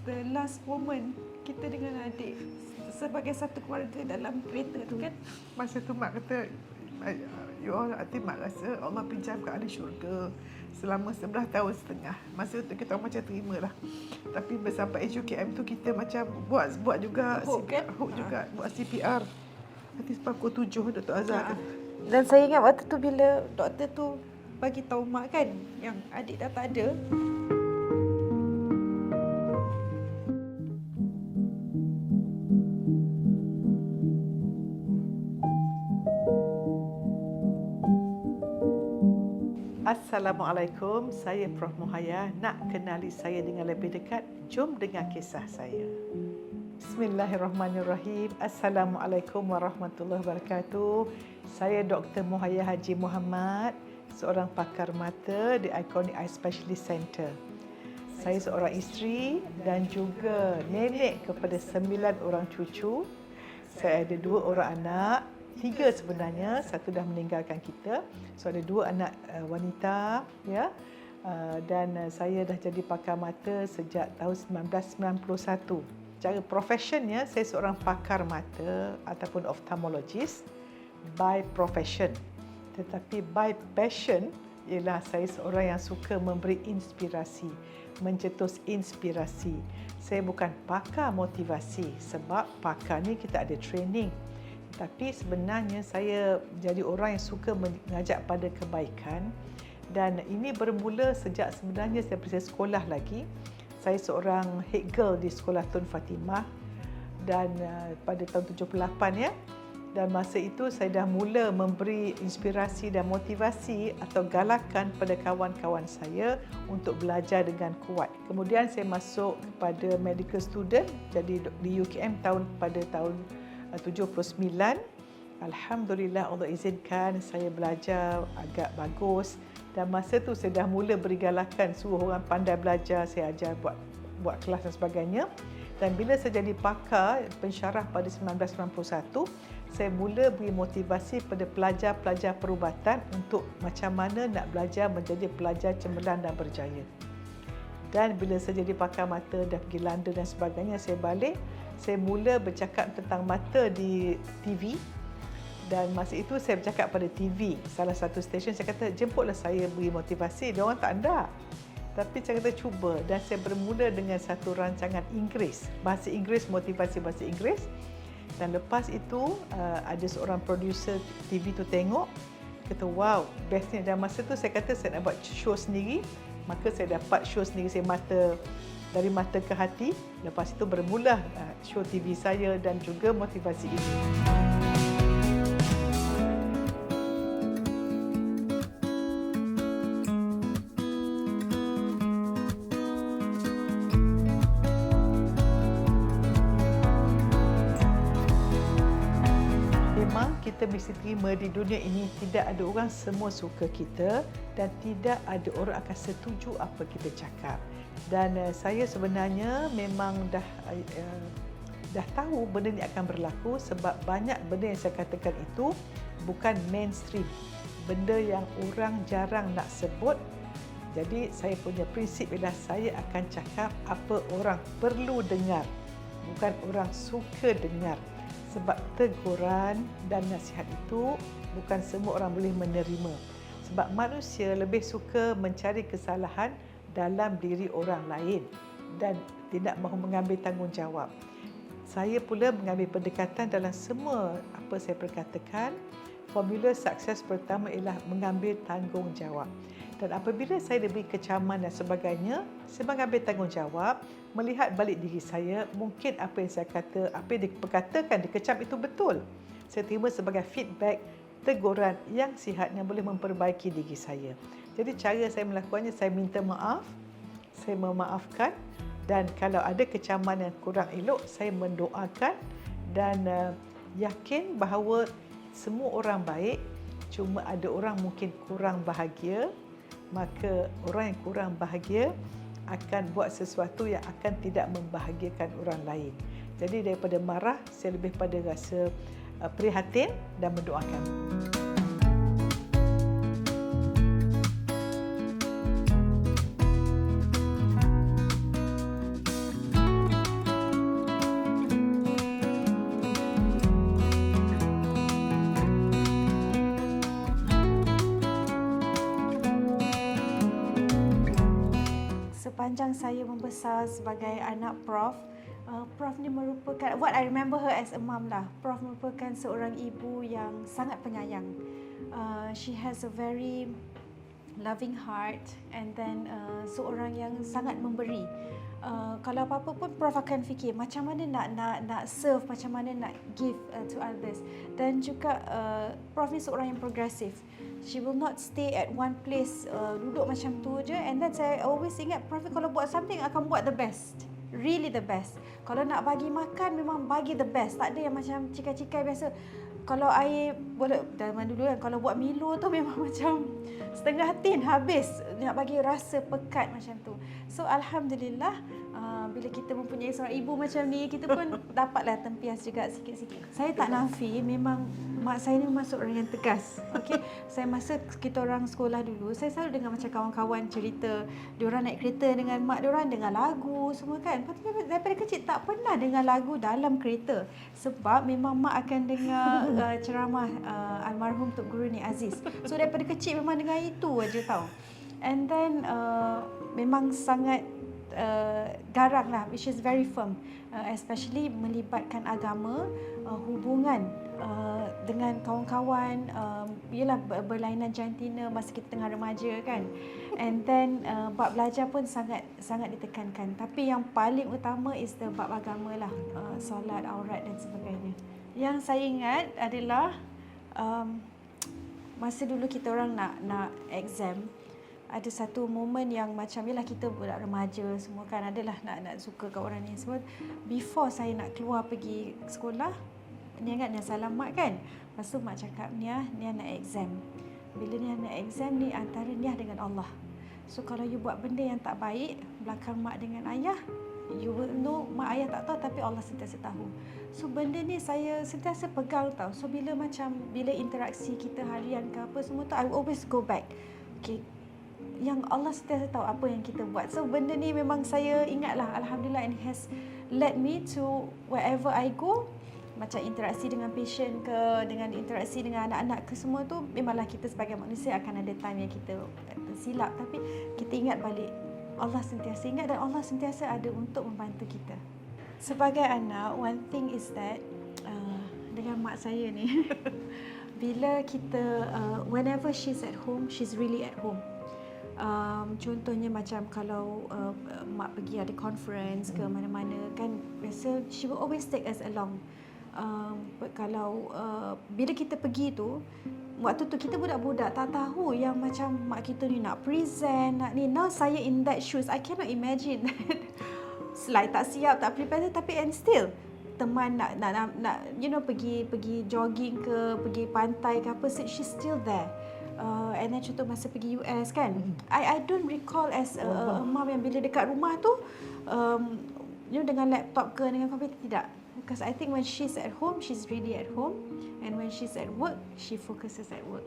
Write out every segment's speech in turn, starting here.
the last moment kita dengan adik sebagai satu keluarga dalam kereta tu kan. Masa tu mak kata, you all, hati mak rasa Allah pinjamkan ahli syurga selama 11 tahun setengah. Masa tu kita macam terima lah. Tapi sampai HUKM tu kita macam buat juga Hook kan? Hook juga, buat CPR. Nanti pukul 7 Dr. Azhar tu. Dan saya ingat waktu tu bila doktor tu bagi tahu mak kan yang adik dah tak ada. Assalamualaikum, saya Prof. Muhaya. Nak kenali saya dengan lebih dekat? Jom dengar kisah saya. Bismillahirrahmanirrahim. Assalamualaikum warahmatullahi wabarakatuh. Saya Dr. Muhaya Haji Muhammad, seorang pakar mata di Iconic Eye Specialist Center. Saya seorang isteri dan juga nenek kepada 9 orang cucu. Saya ada 2 orang anak. 3 sebenarnya, 1 dah meninggalkan kita. So ada 2 anak wanita, ya. Dan saya dah jadi pakar mata sejak tahun 1991. Cara profesionnya, saya seorang pakar mata ataupun ophthalmologist by profession. Tetapi by passion ialah saya seorang yang suka memberi inspirasi, mencetus inspirasi. Saya bukan pakar motivasi sebab pakar ni kita ada training. Tapi sebenarnya saya jadi orang yang suka mengajak pada kebaikan, dan ini bermula sejak sebenarnya saya berusia sekolah lagi. Saya seorang head girl di Sekolah Tun Fatimah dan pada tahun 78 ya. Dan masa itu saya dah mula memberi inspirasi dan motivasi atau galakan pada kawan-kawan saya untuk belajar dengan kuat. Kemudian saya masuk pada medical student, jadi di UKM pada tahun 79. Alhamdulillah Allah izinkan saya belajar agak bagus, dan masa tu saya dah mula beri galakan suruh orang pandai belajar, saya ajar buat kelas dan sebagainya. Dan bila saya jadi pakar pensyarah pada 1991, saya mula beri motivasi pada pelajar-pelajar perubatan untuk macam mana nak belajar menjadi pelajar cemerlang dan berjaya. Dan bila saya jadi pakar mata dan pergi London dan sebagainya, saya balik, saya mula bercakap tentang mata di TV. Dan masa itu saya bercakap pada TV, salah satu stesen, saya kata jemputlah saya beri motivasi. Dia orang tak ada. Tapi saya kata cuba, dan saya bermula dengan satu rancangan Inggeris, bahasa Inggeris, motivasi bahasa Inggeris. Dan lepas itu ada seorang producer TV tu tengok, kata wow, bestnya. Dan masa tu saya kata saya nak buat show sendiri. Maka saya dapat show sendiri saya, dari mata ke hati. Lepas itu bermula show TV saya dan juga motivasi ini. Kita mesti terima di dunia ini tidak ada orang semua suka kita dan tidak ada orang akan setuju apa kita cakap. Dan saya sebenarnya memang dah tahu benda ni akan berlaku sebab banyak benda yang saya katakan itu bukan mainstream. Benda yang orang jarang nak sebut. Jadi saya punya prinsip ialah saya akan cakap apa orang perlu dengar, bukan orang suka dengar. Sebab teguran dan nasihat itu bukan semua orang boleh menerima. Sebab manusia lebih suka mencari kesalahan dalam diri orang lain dan tidak mahu mengambil tanggungjawab. Saya pula mengambil pendekatan dalam semua apa saya perkatakan. Formula sukses pertama ialah mengambil tanggungjawab. Dan apabila saya diberi kecaman dan sebagainya, saya mengambil tanggungjawab, melihat balik diri saya, mungkin apa yang saya kata, apa yang diperkatakan, dikecam itu betul. Saya terima sebagai feedback, teguran yang sihat yang boleh memperbaiki diri saya. Jadi cara saya melakukannya, saya minta maaf, saya memaafkan, dan kalau ada kecaman yang kurang elok, saya mendoakan dan yakin bahawa semua orang baik, cuma ada orang mungkin kurang bahagia. Maka orang yang kurang bahagia akan buat sesuatu yang akan tidak membahagiakan orang lain. Jadi daripada marah, saya lebih pada rasa prihatin dan mendoakan. sepanjang saya membesar sebagai anak Prof, Prof ni merupakan, what I remember her as a mum lah, Prof merupakan seorang ibu yang sangat penyayang. She has a very loving heart, and then seorang yang sangat memberi. Kalau apa-apa pun Prof akan fikir macam mana nak serve, macam mana nak give to others. Dan juga Prof ni seorang yang progresif. She will not stay at one place, duduk macam tu je. And then saya always ingat Prof kalau buat something akan buat the best, really the best. Kalau nak bagi makan memang bagi the best. Tak ada yang macam cikai-cikai biasa. Kalau air boleh zaman dulu kan, kalau buat Milo tu memang macam setengah tin habis, nak bagi rasa pekat macam tu. So alhamdulillah, bila kita mempunyai seorang ibu macam ni, kita pun dapatlah tempias juga sikit-sikit. Saya tak nafi, memang mak saya ni memang seorang yang tegas. Okey, saya masa kita orang sekolah dulu, saya selalu dengar macam kawan-kawan cerita, diorang naik kereta dengan mak diorang, dengar lagu semua kan. Lepas daripada kecil tak pernah dengar lagu dalam kereta, sebab memang mak akan dengar ceramah almarhum Tok Guru Ni Aziz. So daripada kecil memang dengar itu aja tau. And then memang sangat garang lah, which is very firm, especially melibatkan agama, hubungan dengan kawan-kawan, ialah berlainan jantina masa kita tengah remaja kan. And then bab belajar pun sangat ditekankan. Tapi yang paling utama is the bab agama lah, solat, aurat dan sebagainya. Yang saya ingat adalah masa dulu kita orang nak exam, ada satu momen yang macam, yalah kita budak remaja semua kan, adalah nak suka kat orang ni semua. Before saya nak keluar pergi sekolah, ni ingat Nia salam mak kan. Lepas tu mak cakap, Nia nak exam. Bila Nia nak exam ni antara Nia dengan Allah. So kalau you buat benda yang tak baik belakang mak dengan ayah, you will know, mak ayah tak tahu tapi Allah sentiasa tahu. So benda ni saya sentiasa pegang tau. So bila interaksi kita harian ke apa semua tu, I will always go back. Okay, yang Allah sentiasa tahu apa yang kita buat. So benda ni memang saya ingatlah, alhamdulillah, and has led me to wherever I go. Macam interaksi dengan patient ke, dengan interaksi dengan anak-anak ke, semua tu memanglah kita sebagai manusia akan ada time yang kita silap, tapi kita ingat balik Allah sentiasa ingat dan Allah sentiasa ada untuk membantu kita. Sebagai anak, one thing is that dengan mak saya ni bila kita whenever she's at home, she's really at home. Contohnya macam kalau mak pergi ada conference ke mana-mana kan, biasa she will always take us along. Kalau bila kita pergi tu, waktu tu kita budak-budak tak tahu yang macam mak kita ni nak present, nak ni. Now saya in that shoes, I cannot imagine that. Slide tak siap, tak prepare, tapi and still teman nak you know pergi jogging ke, pergi pantai ke apa, she's still there. And then contoh masa pergi US kan, I don't recall as a mom yang bila dekat rumah tu you know, dengan laptop ke, dengan komputer, tidak. Because I think when she's at home, she's really at home, and when she's at work, she focuses at work.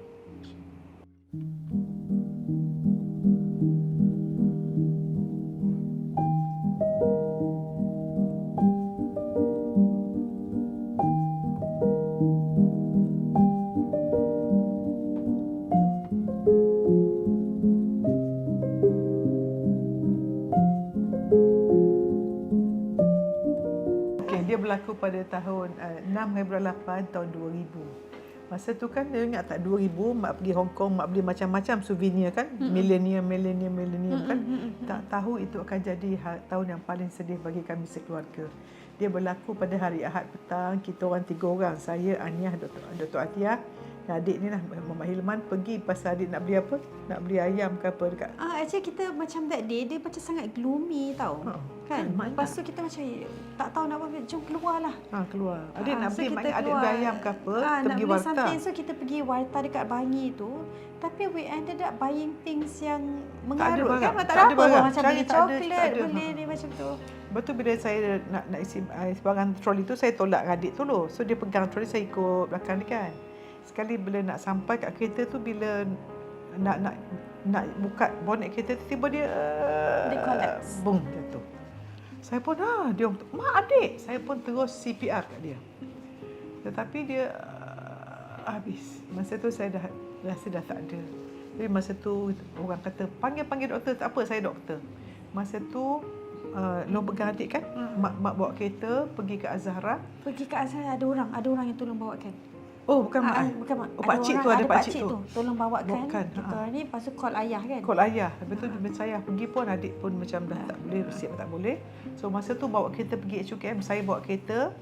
Dia berlaku pada tahun 6 Februari 8 tahun 2000. Masa tu kan dia ingat tak, 2000 mak pergi Hong Kong, mak beli macam-macam souvenir kan, millennium kan. Tak tahu itu akan jadi tahun yang paling sedih bagi kami sekeluarga. Dia berlaku pada hari Ahad petang, kita orang 3 orang, saya, Aniah, Dr. Atiyah, adik ni lah, Mama Hilman, pergi pasal adik nak beli apa? Nak beli ayam ke apa dekat. Actually kita macam that day, dia macam sangat gloomy tau. Kan? Lepas tu kita macam tak tahu nak apa, jom keluarlah. Keluar. Adik nak beli, maknanya adik keluar. beli ayam ke apa, kita nak pergi beli warta. Something, so kita pergi warta dekat Bangi tu. Tapi we ended up buying things yang mengarut kan. Tak ada apa, macam beli coklat, beli ni macam tu. Betul, bila saya nak isi barang troli tu, saya tolak adik tu loh. So dia pegang troli, saya ikut belakang dia kan. Sekali bila nak sampai kat kereta tu, bila nak buka bonet kereta tu, tiba dia collapse. Boom, jatuh. Saya pun dia mak adik. Saya pun terus CPR kat dia. Tetapi dia habis. Masa tu saya dah rasa dah tak ada. Tapi masa tu orang kata panggil doktor, tak apa, saya doktor. Masa tu Long pegang adik kan, mak bawa kereta pergi ke Azhara. Pergi ke asal ada orang yang tolong bawakan. Oh, bukan mak. Bukan mak. Oh, pakcik tu ada pakcik tu. Tolong bawakan Bawakan, kita ni, lepas tu call ayah kan. Call ayah. Betul saya pergi pun adik pun macam dah tak boleh, siap tak boleh. So masa tu bawa kereta pergi HUKM, saya bawa kereta,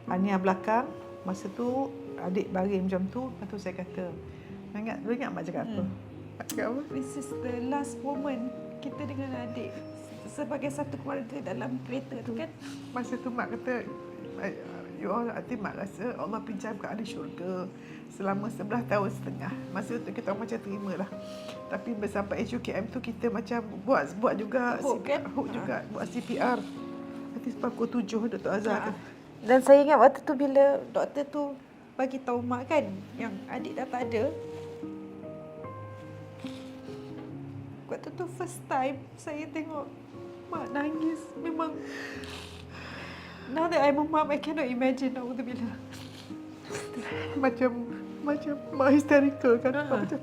Ania belakang. Masa tu adik baring macam tu, lepas tu saya kata, ingat mak cakap apa? Mak cakap apa? This is the last moment kita dengan adik sebagai satu keluarga dalam kereta tu kan. Masa tu mak kata, you all, nanti mak rasa Allah pinjamkan ahli syurga selama 11 tahun setengah. Masa tu kita macam terima lah. Tapi sampai HUKM tu kita macam buat juga CPR, juga buat CPR. Nanti pukul 7 Dr. Azhar. Dan saya ingat waktu tu bila doktor tu bagi tahu mak kan yang adik dah tak ada. Waktu tu first time saya tengok mak nangis. Memang now that I'm a mom, I cannot imagine. Alhamdulillah. Macam mak hysterical kan. Macam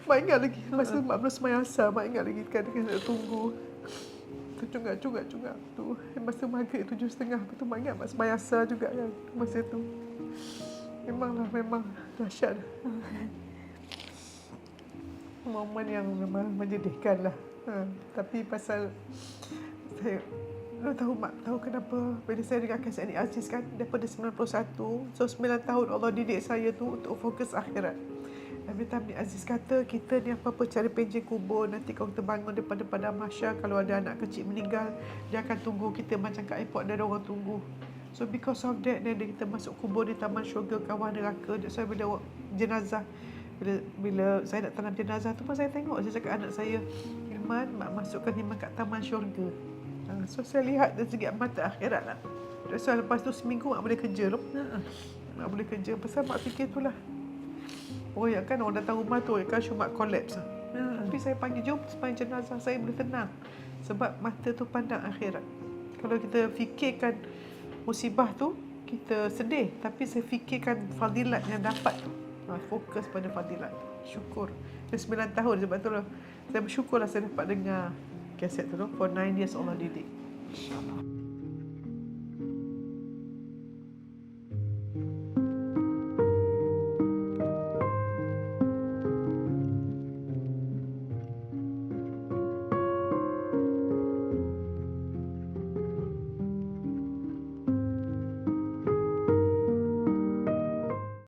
mak ingat lagi masa mak belum sembahyang asar, mak ingat lagi kan kena tunggu. Tu cungak tu masa maghrib 7.30, lepas tu mak ingat mak sembahyang asar juga kan masa tu. Memang dahsyat. Momen yang memang menyedihkan lah. Tapi pasal saya mak tahu kenapa bila saya dengan Kasih Adik Aziz kan daripada 91, so 9 tahun Allah didik saya tu untuk fokus akhirat. Every time Nik Aziz kata kita ni apa-apa cari pencen kubur, nanti kalau kita bangun daripada padang mahsyar, kalau ada anak kecil meninggal, dia akan tunggu kita macam kat airport ada orang tunggu. So because of that, then kita masuk kubur di taman syurga kawah neraka. Saya bila jenazah, bila saya nak tanam jenazah tu pun saya tengok, saya cakap anak saya, Irman, mak masukkan Irman kat taman syurga. So saya lihat dari segi mata akhirat lah. So lepas tu seminggu mak boleh kerja loh. Mak boleh kerja. Pasal mak fikir tu lah. Oh ya kan orang datang rumah tu kan mak collapse. Tapi saya panggil jom sembahyang jenazah, saya boleh tenang. Sebab mata tu pandang akhirat. Kalau kita fikirkan musibah tu, kita sedih. Tapi saya fikirkan fadilat yang dapat tu. Fokus pada fadilat. Syukur. Dah 9 tahun sebab tu lah. Saya bersyukurlah saya dapat dengar kaset tu for 9 years Allah didik. InsyaAllah.